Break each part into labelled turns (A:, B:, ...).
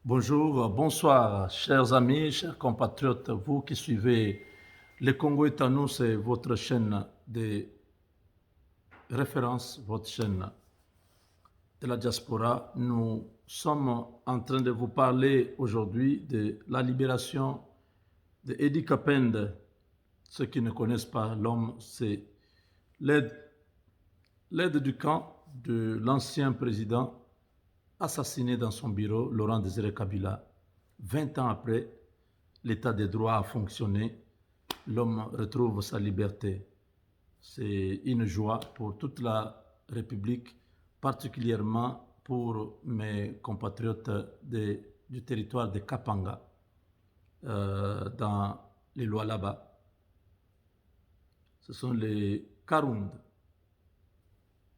A: Bonjour, bonsoir, chers amis, chers compatriotes, vous qui suivez Le Congo est à nous, c'est votre chaîne de référence, votre chaîne de la diaspora. Nous sommes en train de vous parler aujourd'hui de la libération de Eddie Kapende. Ceux qui ne connaissent pas l'homme, c'est l'aide du camp de l'ancien président assassiné dans son bureau, Laurent Désiré Kabila. 20 ans après, l'état des droits a fonctionné, l'homme retrouve sa liberté. C'est une joie pour toute la République, particulièrement pour mes compatriotes du territoire de Kapanga, dans les lois là-bas. Ce sont les Karund.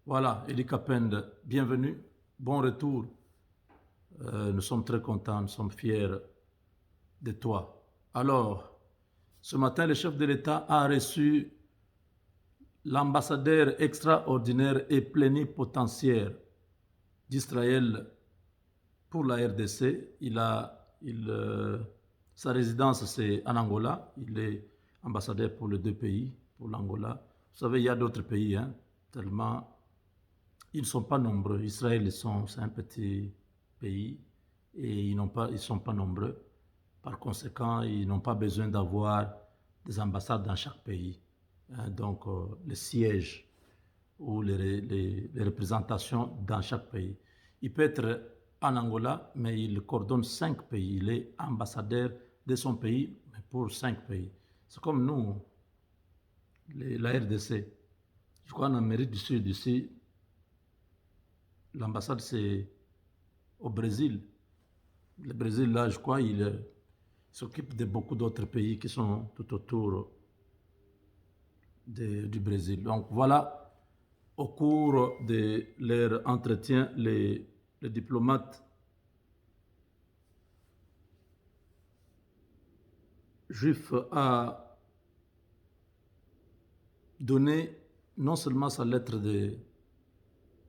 A: Voilà, Eddie Kapende, bienvenue, bon retour. Nous sommes très contents, nous sommes fiers de toi. Alors, ce matin, le chef de l'État a reçu l'ambassadeur extraordinaire et plénipotentiaire d'Israël pour la RDC. Sa résidence, c'est en Angola. Il est ambassadeur pour les deux pays, pour l'Angola. Vous savez, il y a d'autres pays, tellement ils ne sont pas nombreux. Israël, c'est un petit pays et ils ne sont pas nombreux. Par conséquent, ils n'ont pas besoin d'avoir des ambassades dans chaque pays. Donc, les sièges ou les représentations dans chaque pays. Il peut être en Angola, mais il coordonne 5 pays. Il est ambassadeur de son pays, mais pour 5 pays. C'est comme nous, la RDC. Je crois en Amérique du Sud, ici, l'ambassade, c'est au Brésil. Le Brésil, là, je crois, il s'occupe de beaucoup d'autres pays qui sont tout autour du Brésil. Donc voilà, au cours de leur entretien, les diplomates juif a donné non seulement sa lettre de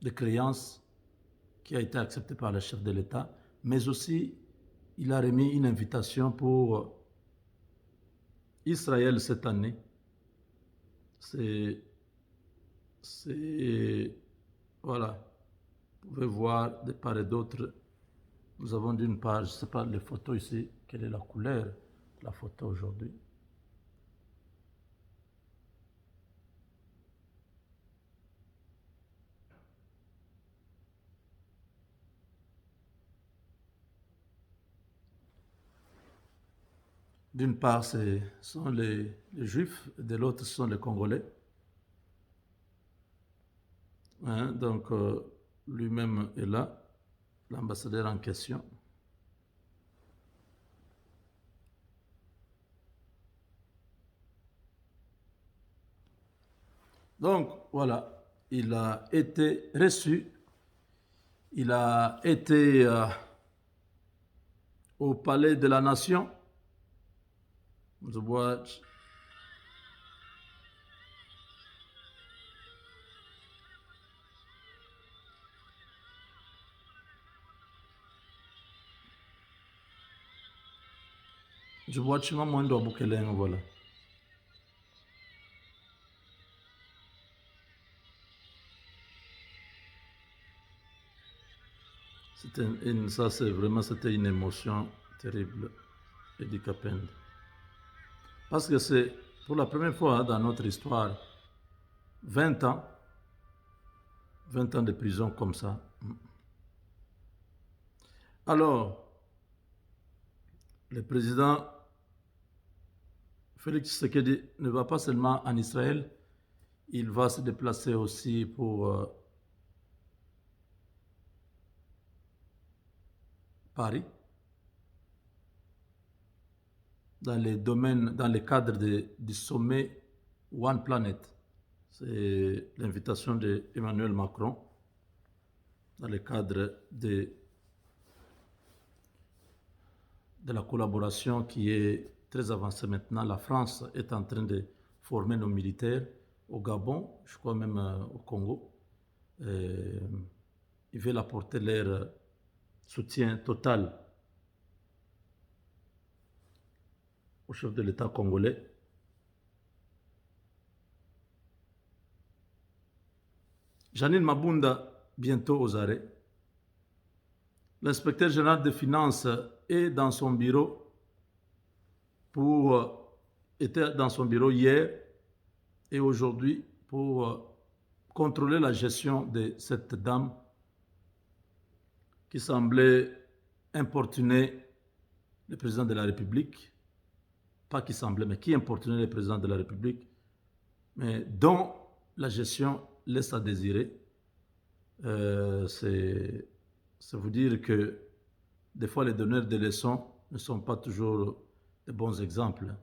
A: créance qui a été acceptée par le chef de l'État, mais aussi il a remis une invitation pour Israël cette année. Voilà, vous pouvez voir de part et d'autre. Nous avons d'une part, je ne sais pas, les photos ici, quelle est la couleur de la photo aujourd'hui. D'une part, ce sont les Juifs, de l'autre, ce sont les Congolais. Donc, lui-même est là, l'ambassadeur en question. Donc, voilà, il a été reçu, il a été au Palais de la Nation. Je vois Chima Mwendo Bukeleng, voilà. Ça, c'est vraiment, c'était une émotion terrible, Eddie Kapende. Parce que c'est pour la première fois dans notre histoire, 20 ans, 20 ans de prison comme ça. Alors, le président Félix Tshisekedi ne va pas seulement en Israël, il va se déplacer aussi pour Paris, dans les domaines, dans le cadre du sommet One Planet. C'est l'invitation d'Emmanuel Macron dans le cadre de la collaboration qui est très avancée maintenant. La France est en train de former nos militaires au Gabon, je crois même au Congo. Ils veulent apporter leur soutien total chef de l'État congolais. Janine Mabunda, bientôt aux arrêts. L'inspecteur général des finances est dans son bureau était dans son bureau hier et aujourd'hui pour contrôler la gestion de cette dame qui semblait importuner le président de la République, pas qui semblait, mais qui importunait le président de la République, mais dont la gestion laisse à désirer. C'est vous dire que des fois les donneurs de leçons ne sont pas toujours de bons exemples.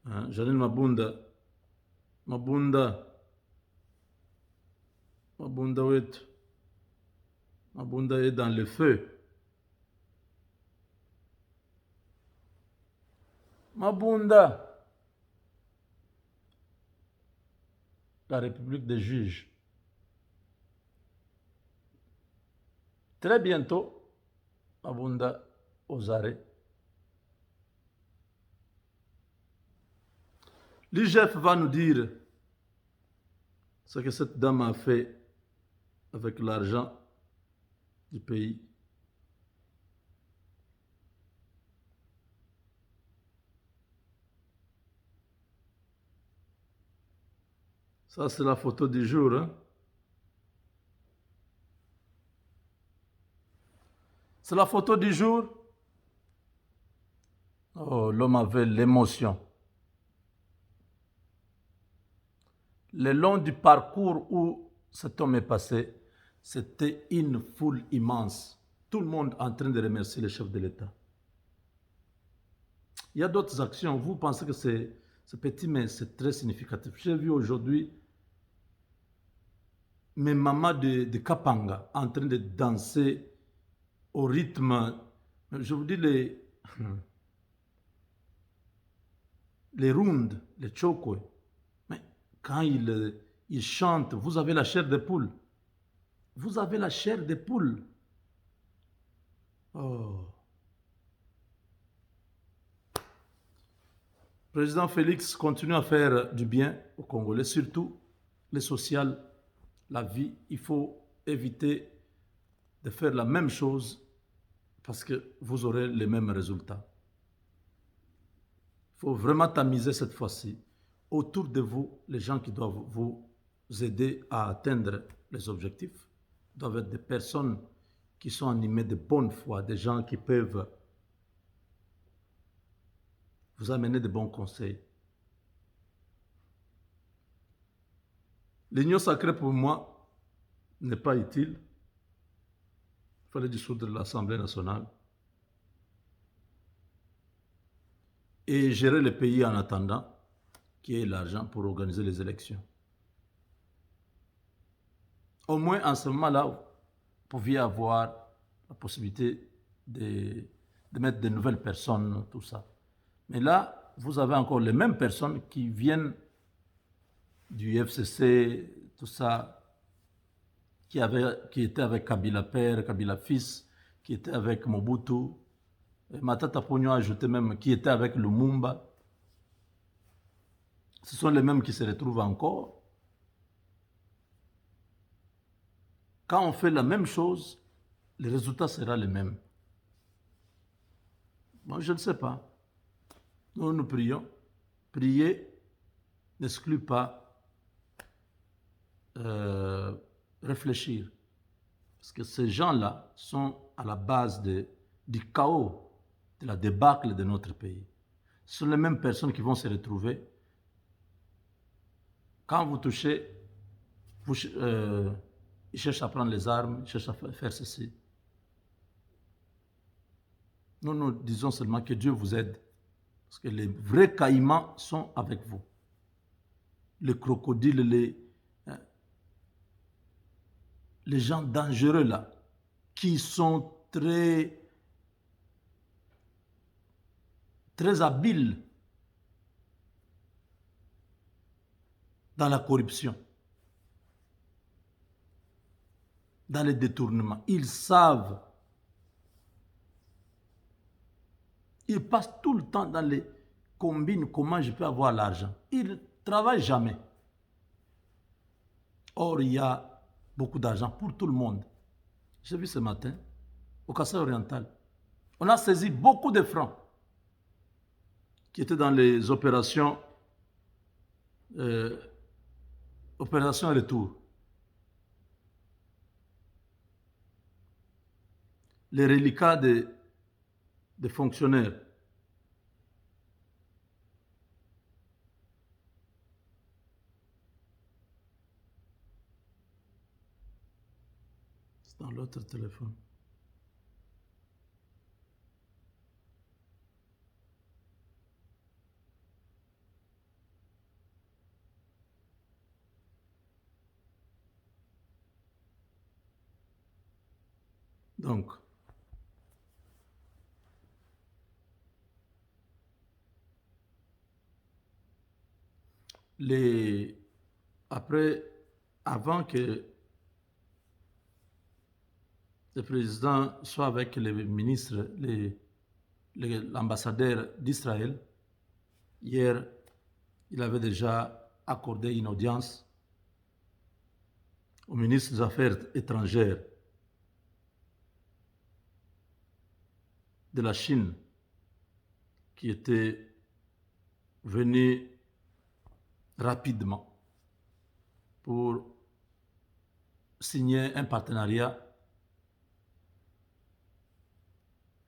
A: Hein? Janine Mabunda est dans le feu. Mabunda, la République des juges. Très bientôt, Mabunda aux arrêts. L'IGF va nous dire ce que cette dame a fait avec l'argent du pays. Ça, c'est la photo du jour. Hein? C'est la photo du jour. Oh, l'homme avait l'émotion. Le long du parcours où cet homme est passé, c'était une foule immense. Tout le monde en train de remercier le chef de l'État. Il y a d'autres actions. Vous pensez que c'est petit, mais c'est très significatif. J'ai vu aujourd'hui mes mamans de Kapanga en train de danser au rythme, je vous dis les rounds, les chokwe. Mais quand ils chantent, vous avez la chair de poule. Vous avez la chair de poule. Oh. Président Félix continue à faire du bien aux Congolais, surtout les sociales, la vie. Il faut éviter de faire la même chose parce que vous aurez les mêmes résultats. Il faut vraiment tamiser cette fois-ci. Autour de vous, les gens qui doivent vous aider à atteindre les objectifs doivent être des personnes qui sont animées de bonne foi, des gens qui peuvent vous amener de bons conseils. L'union sacrée pour moi n'est pas utile. Il fallait dissoudre l'Assemblée nationale et gérer le pays en attendant qu'il y ait l'argent pour organiser les élections. Au moins, en ce moment-là, vous pouviez avoir la possibilité de mettre de nouvelles personnes, tout ça. Mais là, vous avez encore les mêmes personnes qui viennent du FCC, tout ça, qui étaient avec Kabila père, Kabila fils, qui étaient avec Mobutu. Et Matata Pogno a ajouté même qui était avec Lumumba. Ce sont les mêmes qui se retrouvent encore. Quand on fait la même chose, le résultat sera le même. Moi, je ne sais pas. Nous prions. Prier n'exclut pas réfléchir. Parce que ces gens-là sont à la base du chaos, de la débâcle de notre pays. Ce sont les mêmes personnes qui vont se retrouver. Quand vous touchez, ils cherchent à prendre les armes, ils cherchent à faire ceci. Nous disons seulement que Dieu vous aide. Parce que les vrais caïmans sont avec vous. Les crocodiles, les gens dangereux là, qui sont très habiles dans la corruption, dans les détournements. Ils savent. Ils passent tout le temps dans les combine comment je peux avoir l'argent. Il ne travaille jamais. Or, il y a beaucoup d'argent pour tout le monde. J'ai vu ce matin, au Kassai oriental, on a saisi beaucoup de francs qui étaient dans les opérations retour. Les reliquats des fonctionnaires. C'est dans l'autre téléphone. Donc, avant que le président soit avec les ministres, l'ambassadeur d'Israël, hier, il avait déjà accordé une audience au ministre des Affaires étrangères de la Chine, qui était venu rapidement pour signer un partenariat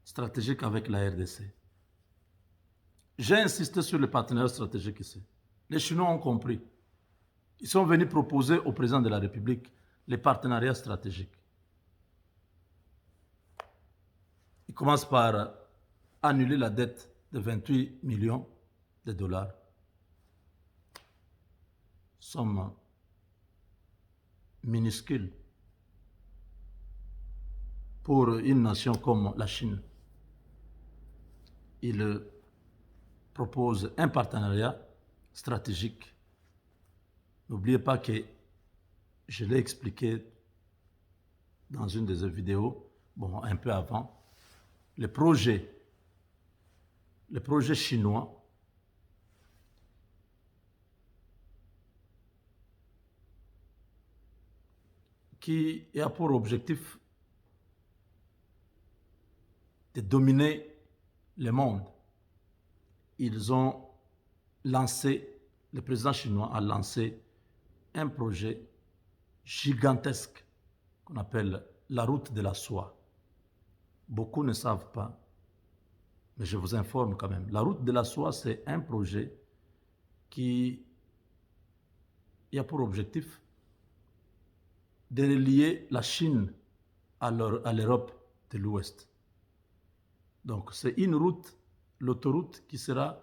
A: stratégique avec la RDC. J'ai insisté sur le partenariat stratégique ici. Les Chinois ont compris. Ils sont venus proposer au président de la République les partenariats stratégiques. Ils commencent par annuler la dette de 28 millions de dollars. Somme minuscule pour une nation comme la Chine. Il propose un partenariat stratégique. N'oubliez pas que je l'ai expliqué dans une des vidéos, bon, un peu avant, le projet chinois qui a pour objectif de dominer le monde. Ils ont lancé, le président chinois a lancé un projet gigantesque qu'on appelle la route de la soie. Beaucoup ne savent pas, mais je vous informe quand même. La route de la soie, c'est un projet qui a pour objectif de relier la Chine à l'Europe de l'Ouest. Donc c'est une route, l'autoroute qui sera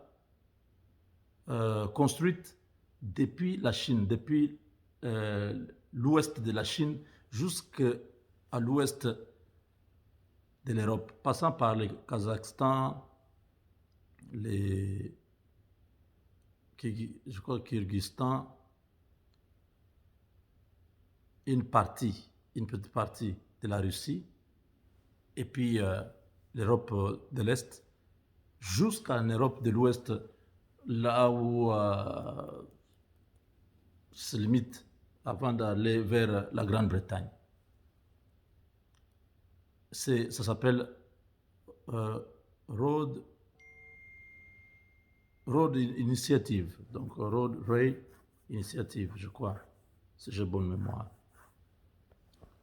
A: construite depuis la Chine, depuis l'ouest de la Chine jusqu'à l'ouest de l'Europe, passant par le Kazakhstan, je crois Kyrgyzstan, une petite partie de la Russie, et puis l'Europe de l'Est, jusqu'à l'Europe de l'Ouest, là où se limite avant d'aller vers la Grande-Bretagne. Ça s'appelle Road Initiative, donc Road Rail Initiative, je crois, si j'ai bonne mémoire.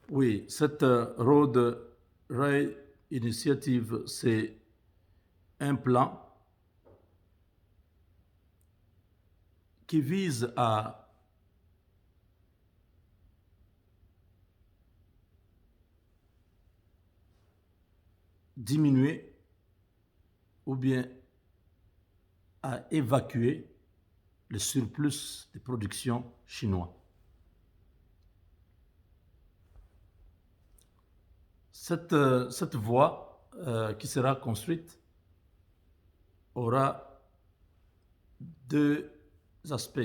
A: Oui, cette Road Rail Initiative, c'est un plan qui vise à diminuer ou bien à évacuer le surplus de production chinois. Cette voie qui sera construite aura deux aspects.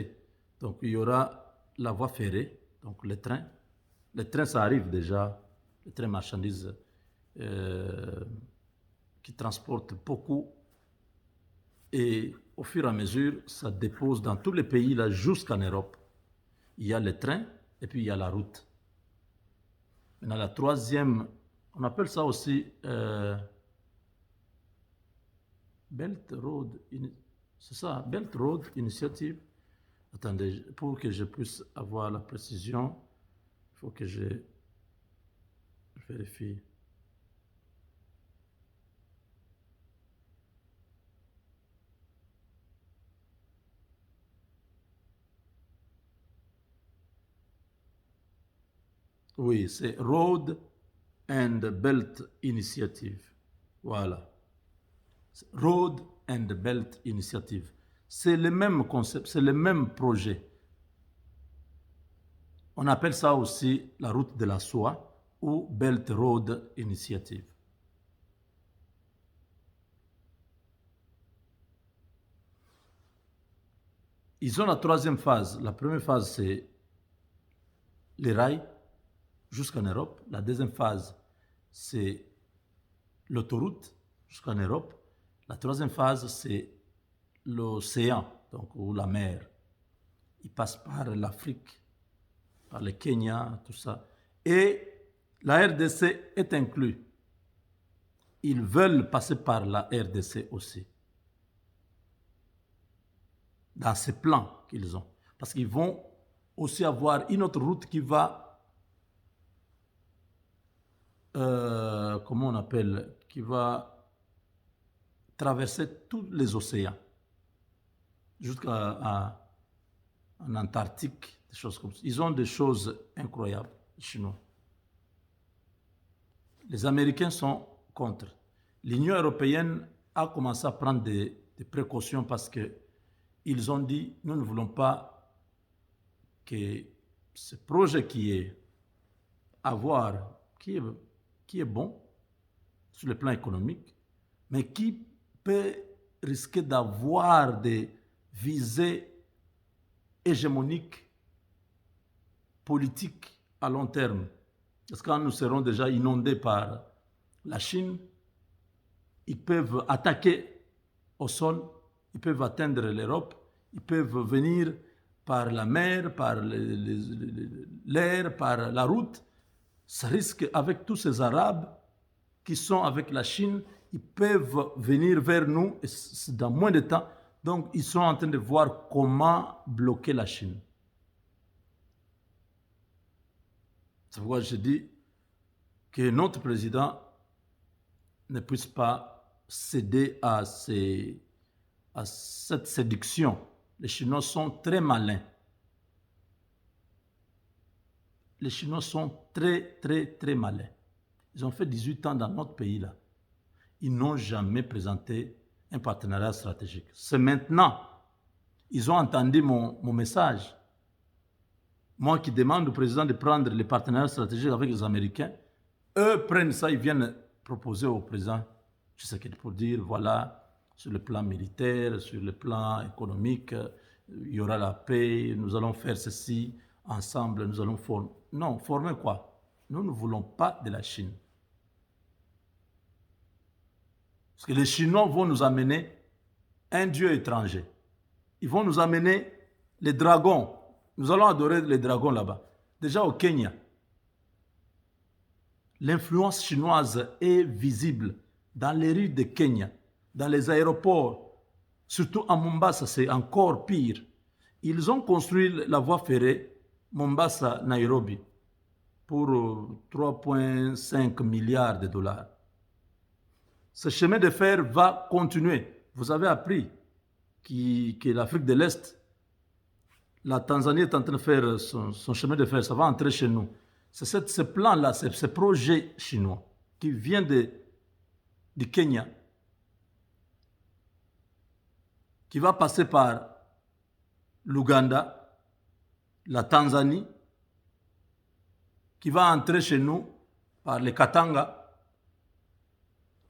A: Donc il y aura la voie ferrée, donc les trains. Les trains, ça arrive déjà, les trains marchandises qui transportent beaucoup Et au fur et à mesure, ça dépose dans tous les pays là jusqu'en Europe. Il y a les trains et puis il y a la route. Maintenant, la troisième, on appelle ça aussi Belt Road, c'est ça, Belt Road Initiative. Attendez, pour que je puisse avoir la précision, il faut que je vérifie. Oui, c'est Road and Belt Initiative. Voilà. Road and Belt Initiative. C'est le même concept, c'est le même projet. On appelle ça aussi la route de la soie ou Belt Road Initiative. Ils ont la troisième phase. La première phase, c'est les rails jusqu'en Europe. La deuxième phase, c'est l'autoroute jusqu'en Europe. La troisième phase, c'est l'océan, donc, ou la mer. Ils passent par l'Afrique, par le Kenya, tout ça. Et la RDC est inclue. Ils veulent passer par la RDC aussi. Dans ces plans qu'ils ont. Parce qu'ils vont aussi avoir une autre route qui va, comment on appelle, qui va traverser tous les océans, jusqu'en Antarctique, des choses comme ça. Ils ont des choses incroyables, les Chinois. Les Américains sont contre. L'Union européenne a commencé à prendre des précautions parce qu'ils ont dit, nous ne voulons pas que ce projet qui est bon sur le plan économique, mais qui peut risquer d'avoir des visées hégémoniques politiques à long terme. Parce que quand nous serons déjà inondés par la Chine, ils peuvent attaquer au sol, ils peuvent atteindre l'Europe, ils peuvent venir par la mer, par l'air, par la route. Ça risque, avec tous ces Arabes qui sont avec la Chine, ils peuvent venir vers nous dans moins de temps. Donc, ils sont en train de voir comment bloquer la Chine. C'est pourquoi je dis que notre président ne puisse pas céder à cette séduction. Les Chinois sont très malins. Les Chinois sont très, très, très malins. Ils ont fait 18 ans dans notre pays là. Ils n'ont jamais présenté un partenariat stratégique. C'est maintenant. Ils ont entendu mon message. Moi qui demande au président de prendre les partenariats stratégiques avec les Américains, eux prennent ça, ils viennent proposer au président Tshisekedi pour dire, voilà, sur le plan militaire, sur le plan économique, il y aura la paix, nous allons faire ceci, ensemble, nous allons former. Non, former quoi? Nous ne voulons pas de la Chine. Parce que les Chinois vont nous amener un dieu étranger. Ils vont nous amener les dragons. Nous allons adorer les dragons là-bas. Déjà au Kenya, l'influence chinoise est visible dans les rues de Kenya, dans les aéroports, surtout à Mombasa, c'est encore pire. Ils ont construit la voie ferrée Mombasa-Nairobi pour 3,5 milliards de dollars. Ce chemin de fer va continuer. Vous avez appris que l'Afrique de l'Est, la Tanzanie est en train de faire son chemin de fer, ça va entrer chez nous. C'est ce plan-là, ce projet chinois qui vient du Kenya, qui va passer par l'Ouganda, la Tanzanie, qui va entrer chez nous par les Katanga,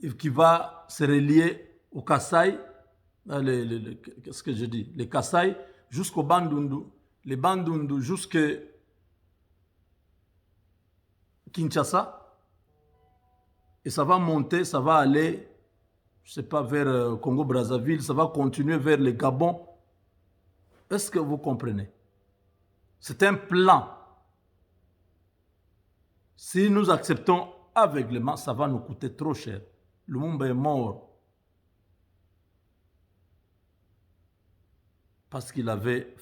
A: et qui va se relier au Kasaï, qu'est-ce que je dis, les Kasaï jusqu'au Bandundu, les Bandundu jusqu'à Kinshasa, et ça va monter, ça va aller je ne sais pas, vers Congo-Brazzaville, ça va continuer vers le Gabon. Est-ce que vous comprenez? C'est un plan. Si nous acceptons aveuglément, ça va nous coûter trop cher. Lumumba est mort parce qu'il avait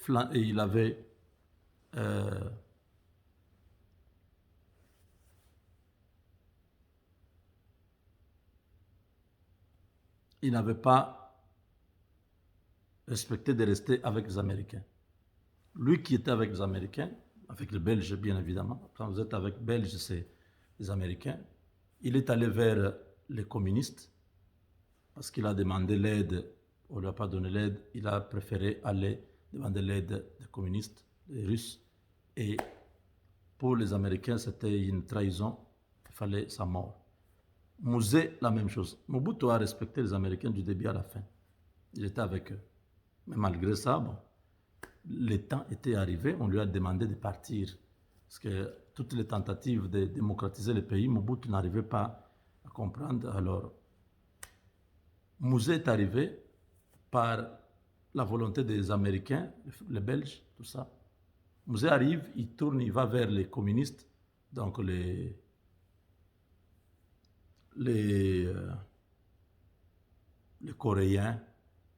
A: il n'avait pas respecté de rester avec les Américains. Lui qui était avec les Américains, avec les Belges bien évidemment, quand vous êtes avec les Belges, c'est les Américains, il est allé vers les communistes parce qu'il a demandé l'aide, on ne lui a pas donné l'aide, il a préféré aller demander l'aide des communistes, des Russes, et pour les Américains, c'était une trahison, il fallait sa mort. Mouzé, la même chose. Mobutu a respecté les Américains du début à la fin. Il était avec eux. Mais malgré ça, bon, le temps était arrivé, on lui a demandé de partir. Parce que toutes les tentatives de démocratiser le pays, Mobutu n'arrivait pas à comprendre. Alors, Mouzé est arrivé par la volonté des Américains, les Belges, tout ça. Mouzé arrive, il tourne, il va vers les communistes, donc les Coréens,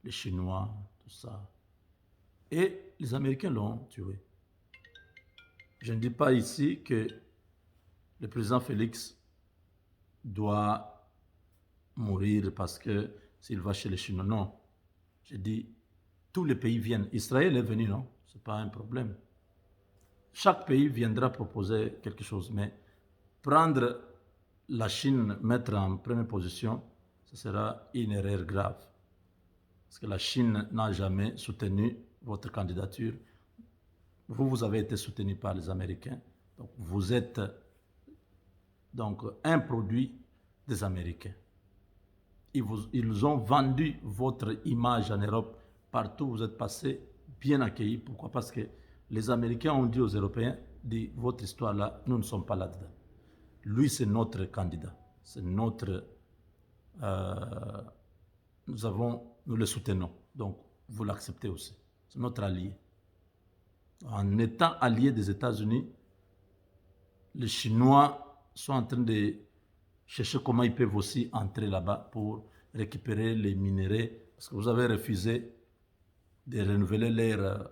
A: les Chinois, tout ça. Et les Américains l'ont tué. Je ne dis pas ici que le président Félix doit mourir parce que s'il va chez les Chinois. Non. Je dis, tous les pays viennent. Israël est venu, non? Ce n'est pas un problème. Chaque pays viendra proposer quelque chose. Mais prendre la Chine, mettre en première position, ce sera une erreur grave. Parce que la Chine n'a jamais soutenu votre candidature. Vous avez été soutenu par les Américains. Donc vous êtes donc un produit des Américains. Ils ont vendu votre image en Europe. Partout où vous êtes passé, bien accueillis. Pourquoi? Parce que les Américains ont dit aux Européens, dit, votre histoire là, nous ne sommes pas là-dedans. Lui, c'est notre candidat. C'est notre... nous le soutenons. Donc, vous l'acceptez aussi. C'est notre allié. En étant allié des États-Unis, les Chinois sont en train de chercher comment ils peuvent aussi entrer là-bas pour récupérer les minéraux. Parce que vous avez refusé de renouveler leur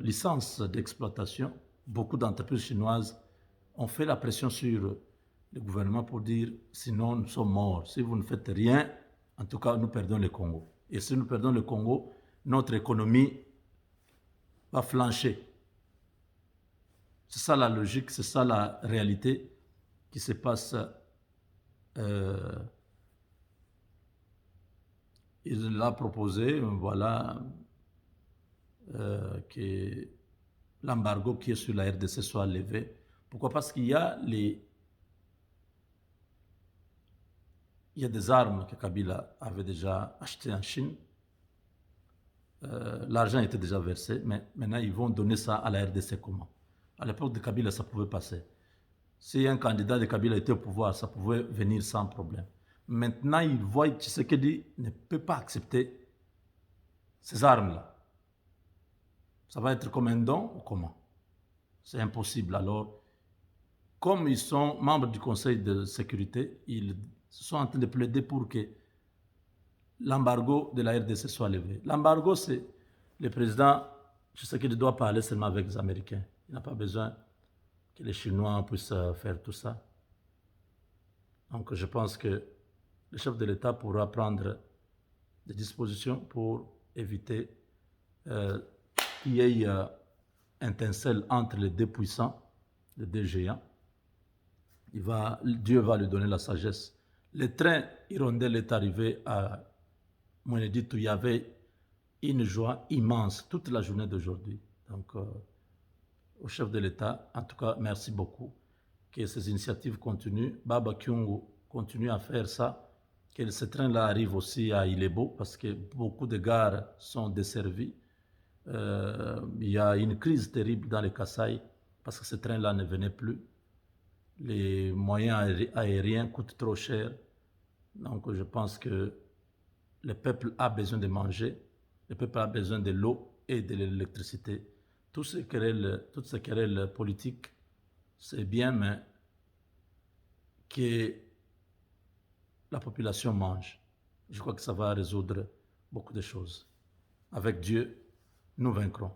A: licence d'exploitation. Beaucoup d'entreprises chinoises ont fait la pression sur le gouvernement pour dire sinon nous sommes morts. Si vous ne faites rien, en tout cas nous perdons le Congo. Et si nous perdons le Congo, notre économie va flancher. C'est ça la logique, c'est ça la réalité qui se passe. Il a proposé, voilà, que l'embargo qui est sur la RDC soit levé. Pourquoi? Parce qu'il y a des armes que Kabila avait déjà achetées en Chine. L'argent était déjà versé, mais maintenant ils vont donner ça à la RDC comment? À l'époque de Kabila, ça pouvait passer. Si un candidat de Kabila était au pouvoir, ça pouvait venir sans problème. Maintenant, ils voient que Tshisekedi ne peut pas accepter ces armes-là. Ça va être comme un don ou comment? C'est impossible. Alors, comme ils sont membres du Conseil de sécurité, ils sont en train de plaider pour que l'embargo de la RDC soit levé. L'embargo, c'est le président Tshisekedi doit parler seulement avec les Américains. Il n'a pas besoin que les Chinois puissent faire tout ça. Donc je pense que le chef de l'État pourra prendre des dispositions pour éviter qu'il y ait un étincelle entre les deux puissants, les deux géants. Dieu va lui donner la sagesse. Le train Hirondelle est arrivé à Mweneditu, il y avait une joie immense toute la journée d'aujourd'hui. Donc, au chef de l'État, en tout cas, merci beaucoup. Que ces initiatives continuent. Baba Kyungu continue à faire ça. Que ce train-là arrive aussi à Ilebo parce que beaucoup de gares sont desservies. Il y a une crise terrible dans les Kasaï parce que ce train-là ne venait plus. Les moyens aériens coûtent trop cher. Donc je pense que le peuple a besoin de manger, le peuple a besoin de l'eau et de l'électricité. Toutes ces querelles politiques, c'est bien, mais que la population mange. Je crois que ça va résoudre beaucoup de choses. Avec Dieu, nous vaincrons.